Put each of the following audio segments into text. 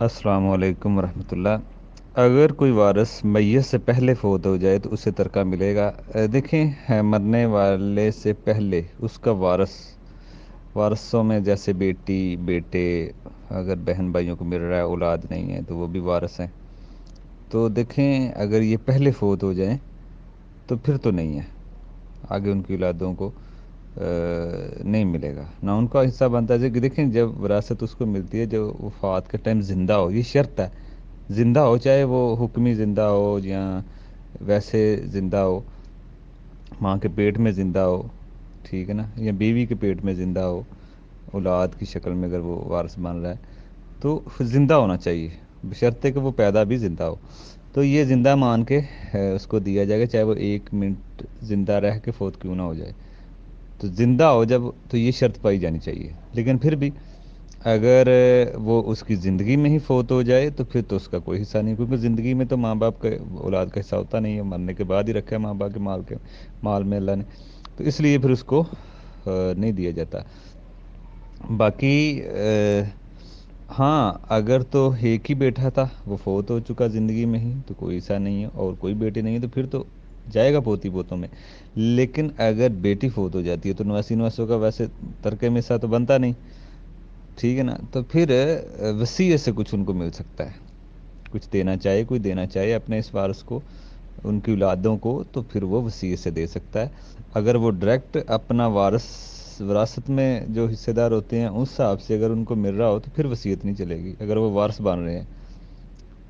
السلام علیکم ورحمۃ اللہ۔ اگر کوئی وارث میت سے پہلے فوت ہو جائے تو اسے ترکہ ملے گا۔ دیکھیں، مرنے والے سے پہلے اس کا وارثوں میں جیسے بیٹی، بیٹے، اگر بہن بھائیوں کو مل رہا ہے، اولاد نہیں ہے تو وہ بھی وارث ہیں۔ تو دیکھیں، اگر یہ پہلے فوت ہو جائیں تو پھر تو نہیں ہے، آگے ان کی اولادوں کو نہیں ملے گا، نہ ان کا حصہ بنتا ہے۔ کہ دیکھیں، جب وراثت اس کو ملتی ہے جو وفات کے ٹائم زندہ ہو، یہ شرط ہے، زندہ ہو، چاہے وہ حکمی زندہ ہو یا ویسے زندہ ہو، ماں کے پیٹ میں زندہ ہو، ٹھیک ہے نا، یا بیوی کے پیٹ میں زندہ ہو، اولاد کی شکل میں اگر وہ وارث بن رہا ہے تو زندہ ہونا چاہیے، بشرطے کہ وہ پیدا بھی زندہ ہو۔ تو یہ زندہ مان کے اس کو دیا جائے گا، چاہے وہ 1 منٹ زندہ رہ کے فوت کیوں نہ ہو جائے۔ تو زندہ ہو جب، تو یہ شرط پائی جانی چاہیے۔ لیکن پھر بھی اگر وہ اس کی زندگی میں ہی فوت ہو جائے تو پھر تو اس کا کوئی حصہ نہیں، کیونکہ زندگی میں تو ماں باپ کا، اولاد کا حصہ ہوتا نہیں ہے، مرنے کے بعد ہی رکھا ہے ماں باپ کے مال میں اللہ نے، تو اس لیے پھر اس کو نہیں دیا جاتا۔ باقی ہاں، اگر تو ایک ہی بیٹا تھا، وہ فوت ہو چکا زندگی میں ہی، تو کوئی حصہ نہیں ہے، اور کوئی بیٹے نہیں ہے تو پھر تو جائے گا پوتی پوتوں میں۔ لیکن اگر بیٹی فوت ہو جاتی ہے تو نواسی نواسوں کا ویسے ترکے میں حصہ تو بنتا نہیں، ٹھیک ہے نا، تو پھر وصیت سے کچھ ان کو مل سکتا ہے، کچھ دینا چاہے، کوئی دینا چاہے اپنے اس وارث کو، ان کی اولادوں کو، تو پھر وہ وصیت سے دے سکتا ہے۔ اگر وہ ڈائریکٹ اپنا وراثت میں جو حصے دار ہوتے ہیں اس حساب سے اگر ان کو مل رہا ہو تو پھر وصیت نہیں چلے گی۔ اگر وہ وارث بن رہے ہیں،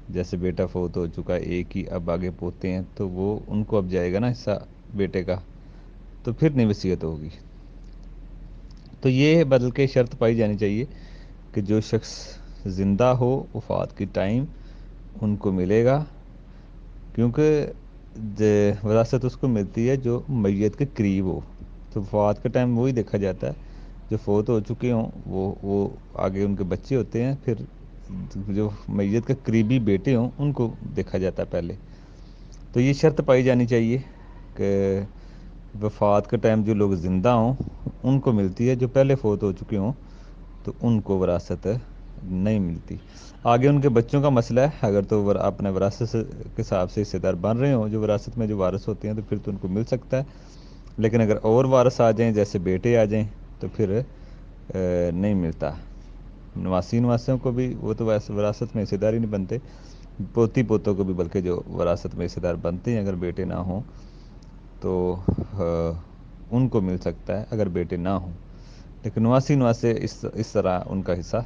جیسے بیٹا فوت ہو چکا ہے ایک ہی، اب آگے پوتے ہیں، تو وہ ان کو اب جائے گا نا حصہ بیٹے کا، تو پھر نہیں وصیت ہوگی۔ تو یہ بدل کے شرط پائی جانی چاہیے کہ جو شخص زندہ ہو وفات کی ٹائم ان کو ملے گا، کیونکہ وراثت اس کو ملتی ہے جو میت کے قریب ہو۔ تو وفات کے ٹائم وہی دیکھا جاتا ہے جو فوت ہو چکے ہوں، وہ آگے ان کے بچے ہوتے ہیں، پھر جو میت کے قریبی بیٹے ہوں ان کو دیکھا جاتا ہے پہلے۔ تو یہ شرط پائی جانی چاہیے کہ وفات کے ٹائم جو لوگ زندہ ہوں ان کو ملتی ہے، جو پہلے فوت ہو چکے ہوں تو ان کو وراثت نہیں ملتی۔ آگے ان کے بچوں کا مسئلہ ہے، اگر تو اپنے وراثت کے حساب سے حصے دار بن رہے ہوں جو وراثت میں جو وارث ہوتے ہیں تو پھر تو ان کو مل سکتا ہے۔ لیکن اگر اور وارث آ جائیں، جیسے بیٹے آ جائیں، تو پھر نہیں ملتا۔ نواسی نواسیوں کو بھی وہ تو ویسے وراثت میں حصے دار ہی نہیں بنتے، پوتی پوتوں کو بھی بلکہ جو وراثت میں حصے دار بنتے ہیں اگر بیٹے نہ ہوں تو ان کو مل سکتا ہے اگر بیٹے نہ ہوں۔ لیکن نواسی نواسے اس طرح ان کا حصہ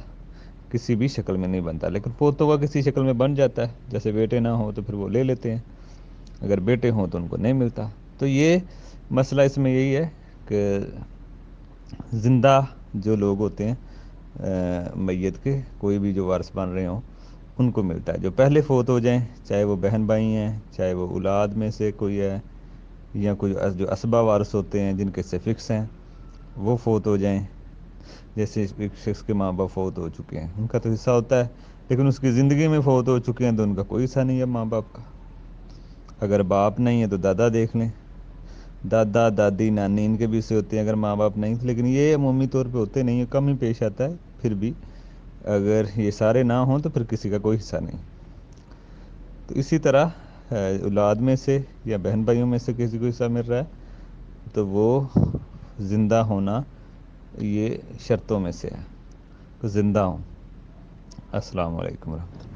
کسی بھی شکل میں نہیں بنتا، لیکن پوتوں کا کسی شکل میں بن جاتا ہے، جیسے بیٹے نہ ہوں تو پھر وہ لے لیتے ہیں، اگر بیٹے ہوں تو ان کو نہیں ملتا۔ تو یہ مسئلہ اس میں یہی ہے کہ زندہ جو لوگ ہوتے ہیں میت کے، کوئی بھی جو وارث بن رہے ہوں ان کو ملتا ہے۔ جو پہلے فوت ہو جائیں، چاہے وہ بہن بھائی ہیں، چاہے وہ اولاد میں سے کوئی ہے، یا کوئی جو اسبا وارث ہوتے ہیں جن کے سے فکس ہیں، وہ فوت ہو جائیں، جیسے ایک شخص کے ماں باپ فوت ہو چکے ہیں ان کا تو حصہ ہوتا ہے، لیکن اس کی زندگی میں فوت ہو چکے ہیں تو ان کا کوئی حصہ نہیں ہے ماں باپ کا۔ اگر باپ نہیں ہے تو دادا دیکھ لیں، دادا دادی نانی ان کے بھی حصے ہوتے ہیں اگر ماں باپ نہیں، لیکن یہ عمومی طور پہ ہوتے نہیں ہیں، کم ہی پیش آتا ہے۔ پھر بھی اگر یہ سارے نہ ہوں تو پھر کسی کا کوئی حصہ نہیں۔ تو اسی طرح اولاد میں سے یا بہن بھائیوں میں سے کسی کو حصہ مل رہا ہے تو وہ زندہ ہونا یہ شرطوں میں سے ہے کہ زندہ ہوں۔ السلام علیکم ورحمۃ اللہ۔